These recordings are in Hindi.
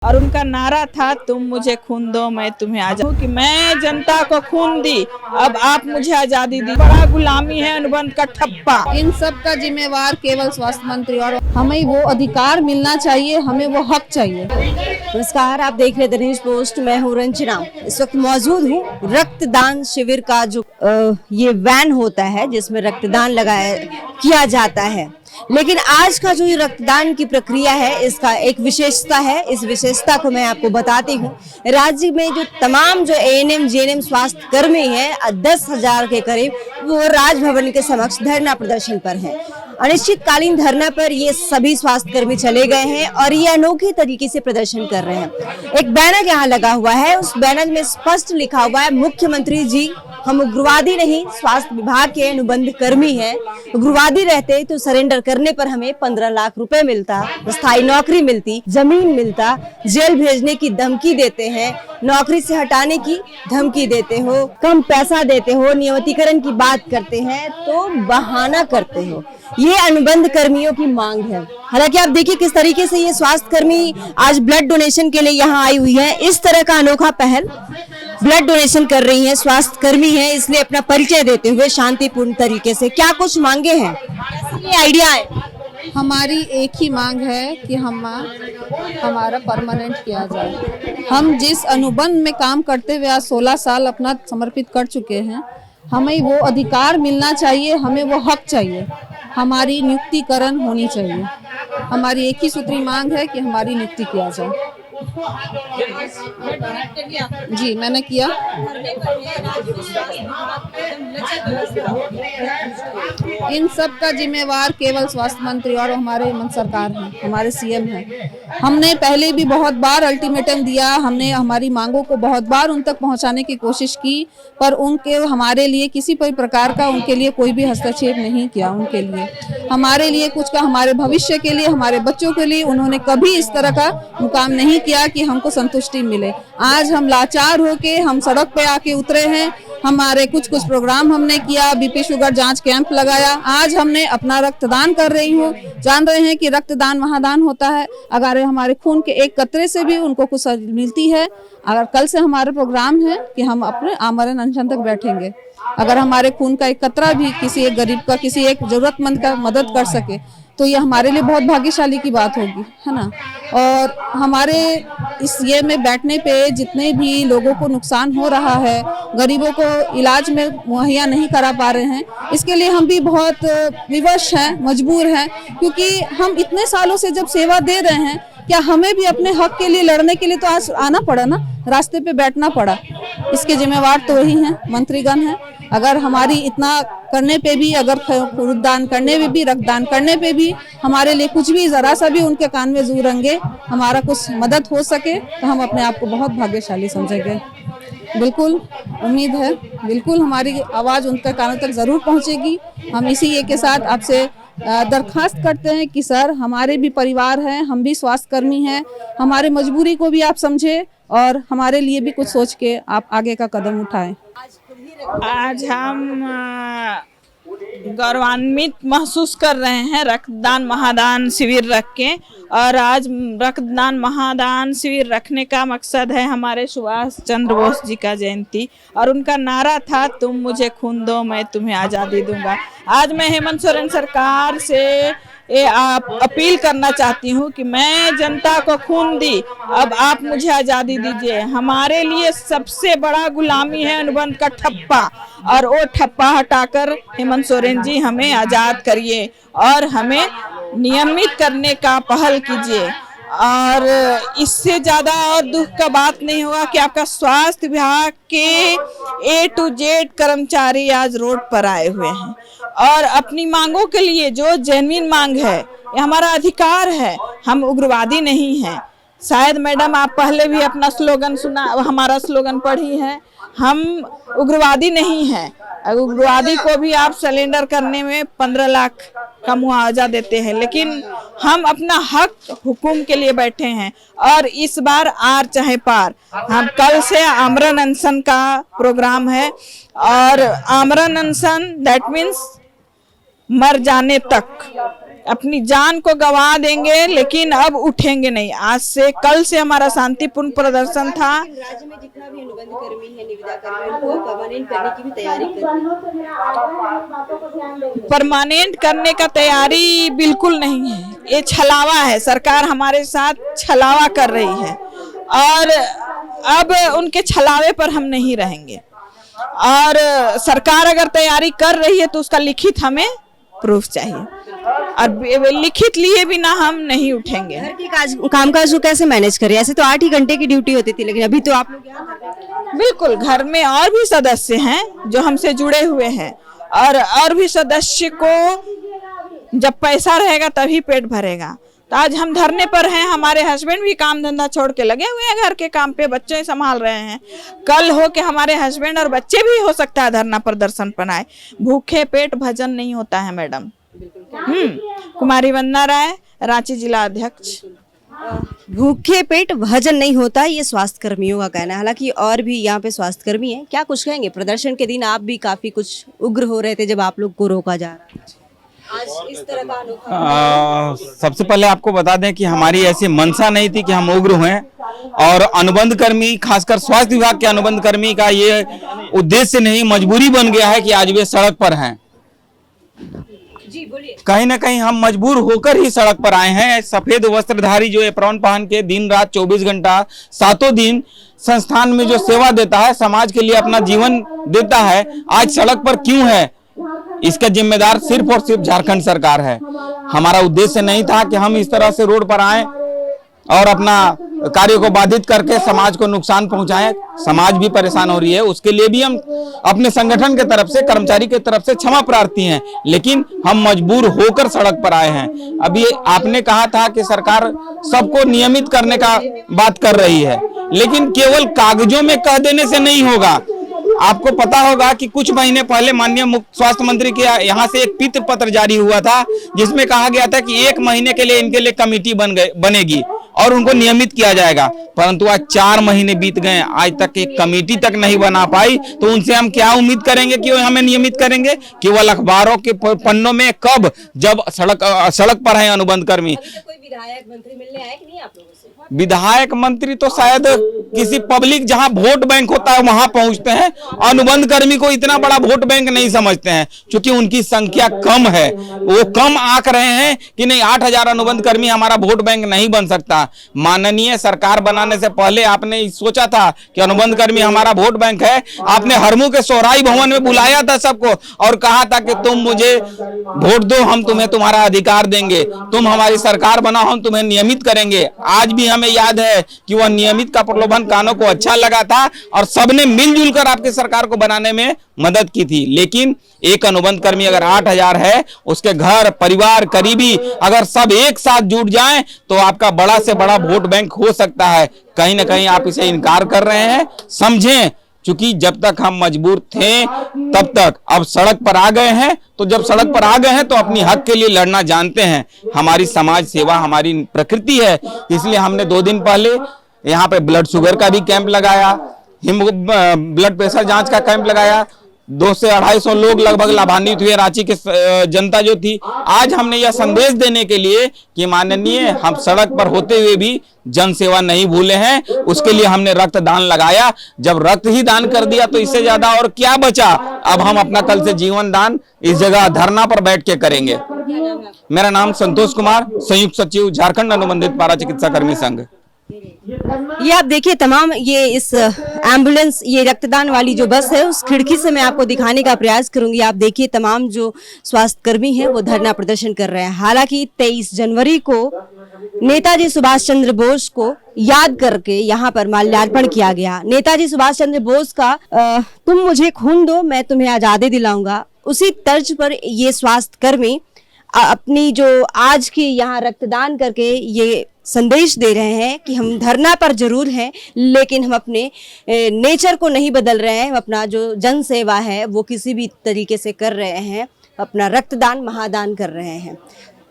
और उनका नारा था तुम मुझे खून दो मैं तुम्हें आजादी, कि मैं जनता को खून दी, अब आप मुझे आजादी दी। बड़ा गुलामी है अनुबंध का ठप्पा। इन सब का जिम्मेवार केवल स्वास्थ्य मंत्री, और हमें वो अधिकार मिलना चाहिए, हमें वो हक चाहिए। नमस्कार, आप देख रहे द न्यूज पोस्ट। मैं हूँ रंजना। इस वक्त मौजूद हूँ रक्तदान शिविर का जो ये वैन होता है जिसमें रक्तदान किया जाता है। लेकिन आज का जो ये रक्तदान की प्रक्रिया है इसका एक विशेषता है। इस विशेषता को मैं आपको बताती हूँ। राज्य में जो तमाम जो एएनएम जीएनएम स्वास्थ्य कर्मी हैं 10,000 के करीब, वो राजभवन के समक्ष धरना प्रदर्शन पर हैं। अनिश्चितकालीन धरना पर ये सभी स्वास्थ्य कर्मी चले गए हैं और ये अनोखे तरीके से प्रदर्शन कर रहे हैं। एक बैनर यहाँ लगा हुआ है, उस बैनर में स्पष्ट लिखा हुआ है मुख्यमंत्री जी हम उग्रवादी नहीं, स्वास्थ्य विभाग के अनुबंध कर्मी हैं। उग्रवादी रहते तो सरेंडर करने पर हमें 15 लाख रुपए मिलता, स्थायी नौकरी मिलती, जमीन मिलता, जेल भेजने की धमकी देते हैं, नौकरी से हटाने की धमकी देते हो, कम पैसा देते हो, नियमितीकरण की बात करते हैं तो बहाना करते हो। ये अनुबंध कर्मियों की मांग है। हालांकि आप देखिए किस तरीके से ये स्वास्थ्य कर्मी आज ब्लड डोनेशन के लिए यहाँ आई हुई है। इस तरह का अनोखा पहल, ब्लड डोनेशन कर रही है, स्वास्थ्य कर्मी है, इसलिए अपना परिचय देते हुए शांतिपूर्ण तरीके से क्या कुछ मांगे हैं, ये आइडिया है। हमारी एक ही मांग है कि हमारा परमानेंट किया जाए। हम जिस अनुबंध में काम करते हुए आज 16 साल अपना समर्पित कर चुके हैं, हमें वो अधिकार मिलना चाहिए, हमें वो हक चाहिए। हमारी नियुक्तिकरण होनी चाहिए। हमारी एक ही सूत्री मांग है कि हमारी नियुक्ति किया जाए। जी मैंने किया। इन सब का जिम्मेवार केवल स्वास्थ्य मंत्री और हमारे हेमंत सरकार हैं, हमारे सीएम हैं। हमने पहले भी बहुत बार अल्टीमेटम दिया, हमने हमारी मांगों को बहुत बार उन तक पहुंचाने की कोशिश की, पर उनके हमारे लिए किसी भी प्रकार का उनके लिए कोई भी हस्तक्षेप नहीं किया। उनके लिए हमारे लिए कुछ का, हमारे भविष्य के लिए, हमारे बच्चों के लिए उन्होंने कभी इस तरह का काम नहीं किया कि हमको संतुष्टि मिले। आज हम लाचार होके हम सड़क पे आके उतरे हैं। हमारे कुछ प्रोग्राम हमने किया, बीपी शुगर जांच कैंप लगाया। आज हमने अपना रक्तदान कर रही हूँ। जान रहे हैं कि रक्तदान महादान होता है। अगर हमारे खून के एक कतरे से भी उनको कुछ मिलती है। अगर कल से हमारा प्रोग्राम है कि हम अपने आमरण अनशन तक बैठेंगे। अगर हमारे खून का एक कतरा भी किसी एक गरीब का, किसी एक जरूरतमंद का मदद कर सके तो ये हमारे लिए बहुत भाग्यशाली की बात होगी, है ना। और हमारे इस ये में बैठने पे जितने भी लोगों को नुकसान हो रहा है, गरीबों को इलाज में मुहैया नहीं करा पा रहे हैं, इसके लिए हम भी बहुत विवश हैं, मजबूर हैं। क्योंकि हम इतने सालों से जब सेवा दे रहे हैं, क्या हमें भी अपने हक के लिए लड़ने के लिए तो आज आना पड़ा ना, रास्ते पे बैठना पड़ा। इसके जिम्मेवार तो वही हैं, मंत्रीगण हैं। अगर हमारी इतना करने पे भी, अगर खूनदान करने में भी, रक्तदान करने पे भी हमारे लिए कुछ भी जरा सा भी उनके कान में जू रंगे हमारा कुछ मदद हो सके तो हम अपने आप को बहुत भाग्यशाली समझेंगे। बिल्कुल उम्मीद है, बिल्कुल हमारी आवाज़ उनके कानों तक जरूर पहुंचेगी। हम इसी के साथ आपसे दरखास्त करते हैं कि सर हमारे भी परिवार हैं, हम भी स्वास्थ्य कर्मी हैं, हमारे मजबूरी को भी आप समझे और हमारे लिए भी कुछ सोच के आप आगे का कदम उठाएं। आज हम गौरवान्वित महसूस कर रहे हैं रक्तदान महादान शिविर रख के। और आज रक्तदान महादान शिविर रखने का मकसद है हमारे सुभाष चंद्र बोस जी का जयंती, और उनका नारा था तुम मुझे खून दो मैं तुम्हें आज़ादी दूंगा। आज मैं हेमंत सोरेन सरकार से अपील करना चाहती हूँ कि मैं जनता को खून दी, अब आप मुझे आज़ादी दीजिए। हमारे लिए सबसे बड़ा गुलामी है अनुबंध का ठप्पा, और वो ठप्पा हटाकर हेमंत सोरेन जी हमें आज़ाद करिए और हमें नियमित करने का पहल कीजिए। और इससे ज़्यादा और दुख का बात नहीं होगा कि आपका स्वास्थ्य विभाग के A to Z कर्मचारी आज रोड पर आए हुए हैं और अपनी मांगों के लिए, जो जेन्युइन मांग है, ये हमारा अधिकार है। हम उग्रवादी नहीं हैं। शायद मैडम आप पहले भी अपना स्लोगन सुना, हमारा स्लोगन पढ़ी है, हम उग्रवादी नहीं हैं। उग्रवादी को भी आप सरेंडर करने में 15 लाख का मुआवजा देते हैं, लेकिन हम अपना हक हुकुम के लिए बैठे हैं। और इस बार आर चाहे पार, हम कल से आमरण अनशन का प्रोग्राम है, और आमरण अनशन दैट मीन्स मर जाने तक। अपनी जान को गंवा देंगे, लेकिन अब उठेंगे नहीं। आज से कल से हमारा शांतिपूर्ण प्रदर्शन था। राज्य में जितना भी अनुबंध कर्मी है, निविदा कर्मी, उनको परमानेंट करने की भी तैयारी कर रही है। परमानेंट करने का तैयारी बिल्कुल नहीं है, ये छलावा है। सरकार हमारे साथ छलावा कर रही है और अब उनके छलावे पर हम नहीं रहेंगे। और सरकार अगर तैयारी कर रही है तो उसका लिखित हमें प्रूफ चाहिए, और लिखित लिए बिना हम नहीं उठेंगे। घर के कामकाज को कैसे मैनेज करें? ऐसे तो 8 ही घंटे की ड्यूटी होती थी, लेकिन अभी तो आप लोग यहाँ कर रहे हैं। बिल्कुल, घर में और भी सदस्य हैं जो हमसे जुड़े हुए हैं, और भी सदस्य को जब पैसा रहेगा तभी पेट भरेगा। तो आज हम धरने पर हैं, हमारे हस्बैंड भी काम धंधा छोड़ के लगे हुए हैं घर के काम पे, बच्चे संभाल रहे हैं। कल हो के हमारे हस्बैंड और बच्चे भी हो सकता है धरना प्रदर्शन पर आए। भूखे पेट भजन नहीं होता है मैडम। कुमारी वंदना राय, रांची जिला अध्यक्ष। भूखे पेट भजन नहीं होता, ये स्वास्थ्य कर्मियों का कहना है। हालांकि और भी यहाँ पे स्वास्थ्य कर्मी हैं। क्या कुछ कहेंगे? प्रदर्शन के दिन आप भी काफी कुछ उग्र हो रहे थे जब आप लोग को रोका जा रहा है। आज इस तरह का अनोखा सबसे पहले आपको बता दें कि हमारी ऐसी मंशा नहीं थी कि हम उग्र हुए, और अनुबंध कर्मी, खासकर स्वास्थ्य विभाग के अनुबंध कर्मी का ये उद्देश्य नहीं, मजबूरी बन गया है कि आज वे सड़क पर हैं। जी बोलिए। कहीं ना कहीं हम मजबूर होकर ही सड़क पर आए हैं। सफेद वस्त्रधारी जो एप्रॉन पहन के दिन रात 24 घंटा 7 दिन संस्थान में जो सेवा देता है, समाज के लिए अपना जीवन देता है, आज सड़क पर क्यों है? इसका जिम्मेदार सिर्फ और सिर्फ झारखंड सरकार है। हमारा उद्देश्य नहीं था कि हम इस तरह से रोड पर आए और अपना कार्य को बाधित करके समाज को नुकसान पहुंचाएं। समाज भी परेशान हो रही है, उसके लिए भी हम अपने संगठन के तरफ से, कर्मचारी के तरफ से क्षमा प्रार्थी हैं, लेकिन हम मजबूर होकर सड़क पर आए हैं। अभी आपने कहा था कि सरकार सबको नियमित करने का बात कर रही है, लेकिन केवल कागजों में कह देने से नहीं होगा। आपको पता होगा कि कुछ महीने पहले माननीय स्वास्थ्य मंत्री के यहाँ से एक पत्र पत्र जारी हुआ था, जिसमें कहा गया था कि 1 महीने के लिए इनके लिए कमेटी बनेगी और उनको नियमित किया जाएगा। परंतु आज 4 महीने बीत गए, आज तक एक कमेटी तक नहीं बना पाई, तो उनसे हम क्या उम्मीद करेंगे कि वो हमें नियमित करेंगे? केवल अखबारों के पन्नों में कब, जब सड़क पर है अनुबंध कर्मी। कोई विधायक मंत्री मिलने आए कि नहीं आप लोगों से? विधायक मंत्री तो शायद किसी पब्लिक जहां वोट बैंक होता है वहां पहुंचते हैं। अनुबंध कर्मी को इतना बड़ा वोट बैंक नहीं समझते हैं, क्योंकि उनकी संख्या कम है। वो कम आंक रहे हैं कि नहीं 8000 अनुबंध कर्मी हमारा वोट बैंक नहीं बन सकता। माननीय सरकार बनाने से पहले आपने सोचा था कि अनुबंध कर्मी हमारा वोट बैंक है। आपने हरमू के सोहराई भवन में बुलाया था सबको और कहा था कि तुम मुझे वोट दो, हम तुम्हें तुम्हारा अधिकार देंगे, तुम हमारी सरकार बनाओ, हम तुम्हें नियमित करेंगे। आज भी हमें याद है कि वह नियमित का प्रलोभन कानों को अच्छा लगा था और सबने मिलजुल कर आपकी सरकार को बनाने में मदद की थी। लेकिन एक अनुबंध कर्मी अगर 8000 है, उसके घर परिवार करीबी अगर सब एक साथ जुट जाएं तो आपका बड़ा से बड़ा वोट बैंक हो सकता है। कहीं ना कहीं आप इसे इनकार कर रहे हैं। समझें, क्योंकि जब तक हम मजबूर थे तब तक, अब सड़क पर आ गए हैं तो जब सड़क पर आ गए हैं तो अपनी हक के लिए लड़ना जानते हैं। हमारी समाज सेवा हमारी प्रकृति है, इसलिए हमने 2 दिन पहले यहाँ पे ब्लड शुगर का भी कैंप लगाया, ब्लड प्रेशर जांच का कैंप लगाया। 200 से 250 लोग लगभग लाभान्वित हुए, रांची के जनता जो थी। आज हमने यह संदेश देने के लिए कि माननीय, हम सड़क पर होते हुए भी जन सेवा नहीं भूले हैं, उसके लिए हमने रक्तदान लगाया। जब रक्त ही दान कर दिया तो इससे ज्यादा और क्या बचा? अब हम अपना कल से जीवन दान इस जगह धरना पर बैठ के करेंगे। मेरा नाम संतोष कुमार, संयुक्त सचिव झारखंड अनुबंधित पारा चिकित्सा कर्मी संघ। ये आप देखिए, तमाम ये इस एम्बुलेंस, ये रक्तदान वाली जो बस है, उस खिड़की से मैं आपको दिखाने का प्रयास करूंगी। आप देखिए, तमाम जो स्वास्थ्य कर्मी हैं वो धरना प्रदर्शन कर रहे हैं। हालांकि 23 जनवरी को नेताजी सुभाष चंद्र बोस को याद करके यहाँ पर माल्यार्पण किया गया। नेताजी सुभाष चंद्र बोस का तुम मुझे खून दो, मैं तुम्हें आजादी दिलाऊंगा, उसी तर्ज पर ये स्वास्थ्य कर्मी अपनी जो आज की यहाँ रक्तदान करके ये संदेश दे रहे हैं कि हम धरना पर जरूर हैं, लेकिन हम अपने नेचर को नहीं बदल रहे हैं। अपना जो जन सेवा है वो किसी भी तरीके से कर रहे हैं, अपना रक्तदान महादान कर रहे हैं।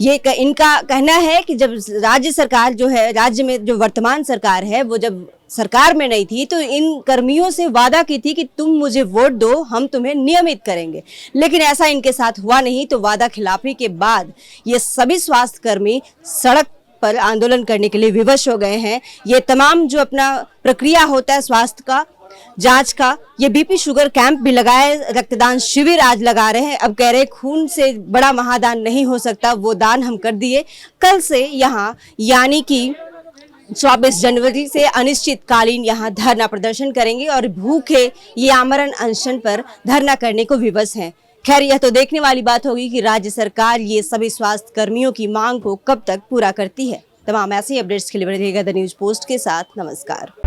इनका कहना है कि जब राज्य सरकार जो है, राज्य में जो वर्तमान सरकार है, वो जब सरकार में नहीं थी तो इन कर्मियों से वादा की थी कि तुम मुझे वोट दो, हम तुम्हें नियमित करेंगे, लेकिन ऐसा इनके साथ हुआ नहीं। तो वादा खिलाफी के बाद ये सभी स्वास्थ्य कर्मी सड़क पर आंदोलन करने के लिए विवश हो गए हैं। ये तमाम जो अपना प्रक्रिया होता है स्वास्थ्य का, जांच का, ये बीपी शुगर कैंप भी लगाए, रक्तदान शिविर आज लगा रहे हैं। अब कह रहे खून से बड़ा महादान नहीं हो सकता, वो दान हम कर दिए। कल से यहाँ यानी कि 24 जनवरी से अनिश्चितकालीन यहाँ धरना प्रदर्शन करेंगे और भूखे ये आमरण अनशन पर धरना करने को विवश हैं। खैर, यह तो देखने वाली बात होगी कि राज्य सरकार ये सभी स्वास्थ्य कर्मियों की मांग को कब तक पूरा करती है। तमाम ऐसे अपडेट्स के लिए बने रहिएगा द न्यूज़ पोस्ट के साथ। नमस्कार।